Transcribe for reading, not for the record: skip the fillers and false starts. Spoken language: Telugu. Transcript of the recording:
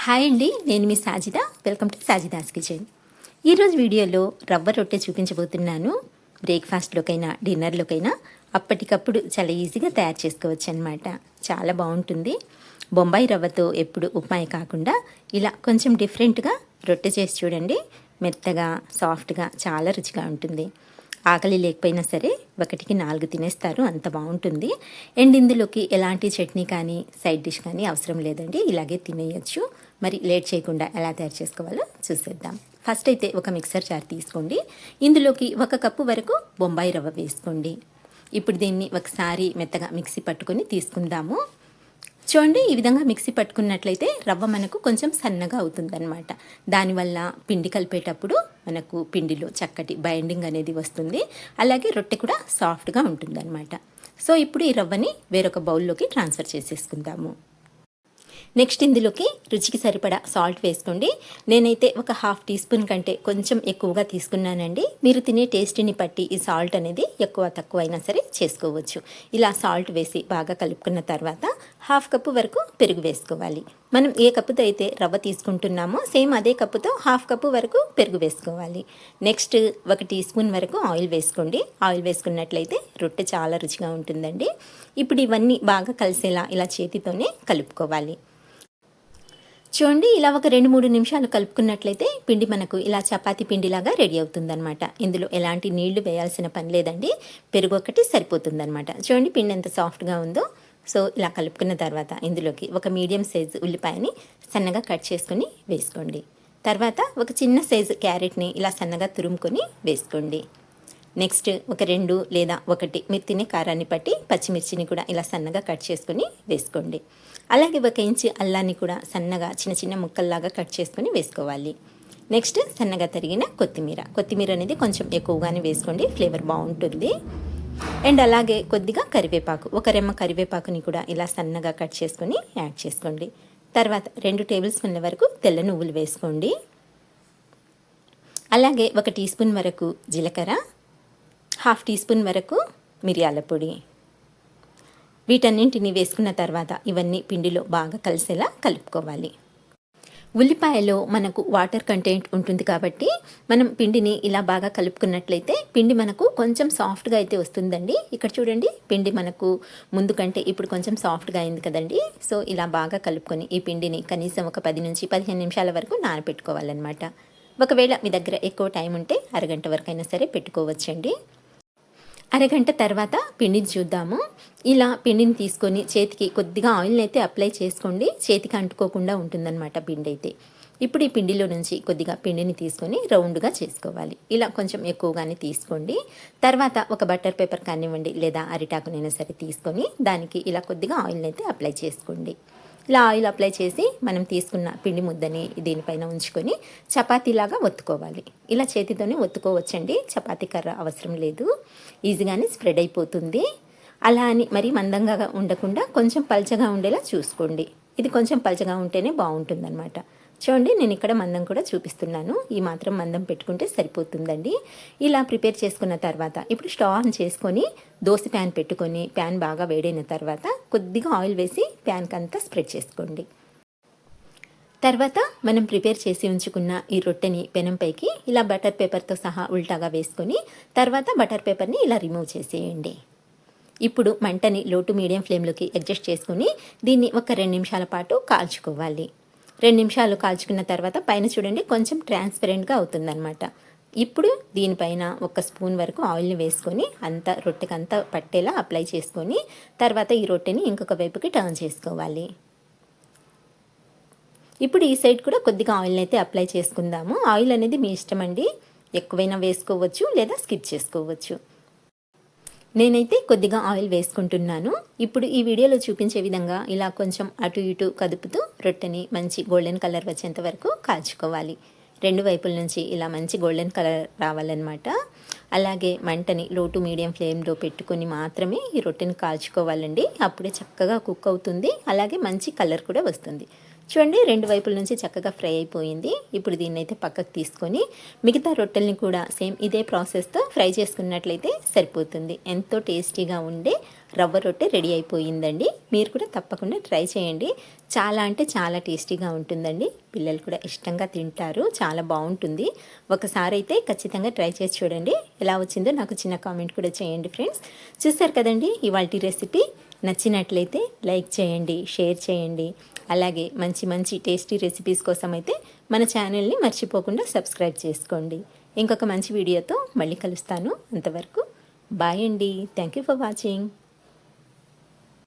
హాయ్ అండి, నేను మీ Sajida. Welcome to Sajida's kitchen. ఈరోజు వీడియోలో రవ్వ రొట్టె చూపించబోతున్నాను. బ్రేక్ఫాస్ట్లోకైనా డిన్నర్లోకైనా అప్పటికప్పుడు చాలా ఈజీగా తయారు చేసుకోవచ్చు అనమాట. చాలా బాగుంటుంది. బొంబాయి రవ్వతో ఎప్పుడు ఉప్మాయి కాకుండా ఇలా కొంచెం డిఫరెంట్గా రొట్టె చేసి చూడండి. మెత్తగా సాఫ్ట్గా చాలా రుచిగా ఉంటుంది. ఆకలి లేకపోయినా సరే 1కి 4 తినేస్తారు, అంత బాగుంటుంది. అండ్ ఇందులోకి ఎలాంటి చట్నీ కానీ సైడ్ డిష్ కానీ అవసరం లేదండి, ఇలాగే తినేయచ్చు. మరి లేట్ చేయకుండా ఎలా తయారు చేసుకోవాలో చూసేద్దాం. ఫస్ట్ అయితే ఒక మిక్సర్ జార్ తీసుకోండి. ఇందులోకి 1 కప్పు వరకు బొంబాయి రవ్వ వేసుకోండి. ఇప్పుడు దీన్ని ఒకసారి మెత్తగా మిక్సీ పట్టుకొని తీసుకుందాము. చూడండి, ఈ విధంగా మిక్సీ పట్టుకున్నట్లయితే రవ్వ మనకు కొంచెం సన్నగా అవుతుందన్నమాట. దానివల్ల పిండి కలిపేటప్పుడు మనకు పిండిలో చక్కటి బైండింగ్ అనేది వస్తుంది. అలాగే రొట్టె కూడా సాఫ్ట్గా ఉంటుందన్నమాట. సో ఇప్పుడు ఈ రవ్వని వేరొక బౌల్లోకి ట్రాన్స్ఫర్ చేసేసుకుందాము. నెక్స్ట్ ఇందులోకి రుచికి సరిపడా సాల్ట్ వేసుకోండి. నేనైతే ఒక 1/2 టీ స్పూన్ కంటే కొంచెం ఎక్కువగా తీసుకున్నానండి. మీరు తినే టేస్ట్ని బట్టి ఈ సాల్ట్ అనేది ఎక్కువ తక్కువ అయినా సరే చేసుకోవచ్చు. ఇలా సాల్ట్ వేసి బాగా కలుపుకున్న తర్వాత 1/2 కప్పు వరకు పెరుగు వేసుకోవాలి. మనం ఏ కప్పుతో అయితే రవ్వ తీసుకుంటున్నామో సేమ్ అదే కప్పుతో 1/2 కప్పు వరకు పెరుగు వేసుకోవాలి. నెక్స్ట్ 1 టీ స్పూన్ వరకు ఆయిల్ వేసుకోండి. ఆయిల్ వేసుకున్నట్లయితే రొట్టె చాలా రుచిగా ఉంటుందండి. ఇప్పుడు ఇవన్నీ బాగా కలిసేలా ఇలా చేతితోనే కలుపుకోవాలి. చూడండి, ఇలా ఒక 2-3 నిమిషాలు కలుపుకున్నట్లయితే పిండి మనకు ఇలా చపాతీ పిండిలాగా రెడీ అవుతుందన్నమాట. ఇందులో ఎలాంటి నీళ్లు వేయాల్సిన పని లేదండి, పెరుగు ఒకటి సరిపోతుందన్నమాట. చూడండి పిండి ఎంత సాఫ్ట్గా ఉందో. సో ఇలా కలుపుకున్న తర్వాత ఇందులోకి ఒక మీడియం సైజు ఉల్లిపాయని సన్నగా కట్ చేసుకొని వేసుకోండి. తర్వాత ఒక చిన్న సైజు క్యారెట్ని ఇలా సన్నగా తురుముకొని వేసుకోండి. నెక్స్ట్ ఒక 2 లేదా 1 మీరు తినే కారాన్ని బట్టి పచ్చిమిర్చిని కూడా ఇలా సన్నగా కట్ చేసుకొని వేసుకోండి. అలాగే 1 ఇంచు అల్లాన్ని కూడా సన్నగా చిన్న చిన్న ముక్కల్లాగా కట్ చేసుకొని వేసుకోవాలి. నెక్స్ట్ సన్నగా తరిగిన కొత్తిమీర అనేది కొంచెం ఎక్కువగానే వేసుకోండి, ఫ్లేవర్ బాగుంటుంది. అండ్ అలాగే కొద్దిగా కరివేపాకు, 1 రెమ్మ కరివేపాకుని కూడా ఇలా సన్నగా కట్ చేసుకొని యాడ్ చేసుకోండి. తర్వాత 2 టేబుల్ స్పూన్ల వరకు తెల్ల నువ్వులు వేసుకోండి. అలాగే 1 టీ స్పూన్ వరకు జీలకర్ర, 1/2 టీ స్పూన్ వరకు మిరియాల పొడి. వీటన్నింటిని వేసుకున్న తర్వాత ఇవన్నీ పిండిలో బాగా కలిసేలా కలుపుకోవాలి. ఉల్లిపాయలో మనకు వాటర్ కంటెంట్ ఉంటుంది కాబట్టి మనం పిండిని ఇలా బాగా కలుపుకున్నట్లయితే పిండి మనకు కొంచెం సాఫ్ట్గా అయితే వస్తుందండి. ఇక్కడ చూడండి, పిండి మనకు ముందు కంటే ఇప్పుడు కొంచెం సాఫ్ట్గా అయింది కదండి. సో ఇలా బాగా కలుపుకొని ఈ పిండిని కనీసం ఒక 10 నుంచి 15 నిమిషాల వరకు నానబెట్టుకోవాలన్నమాట. ఒకవేళ మీ దగ్గర ఎక్కువ టైం ఉంటే అరగంట వరకు అయినా సరే పెట్టుకోవచ్చండి. అరగంట తర్వాత పిండిని చూద్దాము. ఇలా పిండిని తీసుకొని చేతికి కొద్దిగా ఆయిల్ని అయితే అప్లై చేసుకోండి, చేతికి అంటుకోకుండా ఉంటుందన్నమాట పిండి అయితే. ఇప్పుడు ఈ పిండిలో నుంచి కొద్దిగా పిండిని తీసుకొని రౌండ్గా చేసుకోవాలి. ఇలా కొంచెం ఎక్కువగానే తీసుకోండి. తర్వాత ఒక బటర్ పేపర్ కానివ్వండి లేదా అరిటాకునైనా సరే తీసుకొని దానికి ఇలా కొద్దిగా ఆయిల్ని అయితే అప్లై చేసుకోండి. ఇలా ఆయిల్ అప్లై చేసి మనం తీసుకున్న పిండి ముద్దని దీనిపైన ఉంచుకొని చపాతీలాగా ఒత్తుకోవాలి. ఇలా చేతితోనే ఒత్తుకోవచ్చండి, చపాతీ కర్ర అవసరం లేదు, ఈజీగానే స్ప్రెడ్ అయిపోతుంది. అలా అని మరీ మందంగా ఉండకుండా కొంచెం పల్చగా ఉండేలా చూసుకోండి. ఇది కొంచెం పల్చగా ఉంటేనే బాగుంటుందన్నమాట. చూడండి, నేను ఇక్కడ మందం కూడా చూపిస్తున్నాను. ఈ మాత్రం మందం పెట్టుకుంటే సరిపోతుందండి. ఇలా ప్రిపేర్ చేసుకున్న తర్వాత ఇప్పుడు స్టవ్ ఆన్ చేసుకొని దోశ ప్యాన్ పెట్టుకొని ప్యాన్ బాగా వేడైన తర్వాత కొద్దిగా ఆయిల్ వేసి ప్యాన్కి అంతా స్ప్రెడ్ చేసుకోండి. తర్వాత మనం ప్రిపేర్ చేసి ఉంచుకున్న ఈ రొట్టెని పెనంపైకి ఇలా బటర్ పేపర్తో సహా ఉల్టాగా వేసుకొని తర్వాత బటర్ పేపర్ని ఇలా రిమూవ్ చేసేయండి. ఇప్పుడు మంటని లో టు మీడియం ఫ్లేమ్లోకి అడ్జస్ట్ చేసుకొని దీన్ని ఒక 2 నిమిషాల పాటు కాల్చుకోవాలి. 2 నిమిషాలు కాల్చుకున్న తర్వాత పైన చూడండి కొంచెం ట్రాన్స్పరెంట్గా అవుతుందన్నమాట. ఇప్పుడు దీనిపైన 1 స్పూన్ వరకు ఆయిల్ని వేసుకొని అంతా రొట్టెకి అంతా పట్టేలా అప్లై చేసుకొని తర్వాత ఈ రొట్టెని ఇంకొక వైపుకి టర్న్ చేసుకోవాలి. ఇప్పుడు ఈ సైడ్ కూడా కొద్దిగా ఆయిల్ని అయితే అప్లై చేసుకుందాము. ఆయిల్ అనేది మీ ఇష్టం అండి, ఎక్కువైనా వేసుకోవచ్చు లేదా స్కిప్ చేసుకోవచ్చు. నేనైతే కొద్దిగా ఆయిల్ వేసుకుంటున్నాను. ఇప్పుడు ఈ వీడియోలో చూపించే విధంగా ఇలా కొంచెం అటు ఇటు కదుపుతూ రొట్టెని మంచి గోల్డెన్ కలర్ వచ్చేంత వరకు కాల్చుకోవాలి. 2 వైపుల నుంచి ఇలా మంచి గోల్డెన్ కలర్ రావాలన్నమాట. అలాగే మంటని లో టు మీడియం ఫ్లేమ్లో పెట్టుకొని మాత్రమే ఈ రొట్టెని కాల్చుకోవాలండి. అప్పుడే చక్కగా కుక్ అవుతుంది, అలాగే మంచి కలర్ కూడా వస్తుంది. చూడండి, 2 వైపుల నుంచి చక్కగా ఫ్రై అయిపోయింది. ఇప్పుడు దీన్ని అయితే పక్కకు తీసుకొని మిగతా రొట్టెల్ని కూడా సేమ్ ఇదే ప్రాసెస్తో ఫ్రై చేసుకున్నట్లయితే సరిపోతుంది. ఎంతో టేస్టీగా ఉండే రవ్వ రొట్టె రెడీ అయిపోయిందండి. మీరు కూడా తప్పకుండా ట్రై చేయండి. చాలా అంటే చాలా టేస్టీగా ఉంటుందండి. పిల్లలు కూడా ఇష్టంగా తింటారు. చాలా బాగుంటుంది. ఒకసారి అయితే ఖచ్చితంగా ట్రై చేసి చూడండి. ఎలా వచ్చిందో నాకు చిన్న కామెంట్ కూడా చేయండి ఫ్రెండ్స్. చూస్తారు కదండి ఇవాల్టి రెసిపీ. నచ్చినట్లయితే లైక్ చేయండి, షేర్ చేయండి. అలాగే మంచి మంచి టేస్టీ రెసిపీస్ కోసం అయితే మన ఛానల్ని మర్చిపోకుండా సబ్స్క్రైబ్ చేసుకోండి. ఇంకొక మంచి వీడియోతో మళ్ళీ కలుస్తాను. అంతవరకు బాయ్ అండి. Thank you for watching.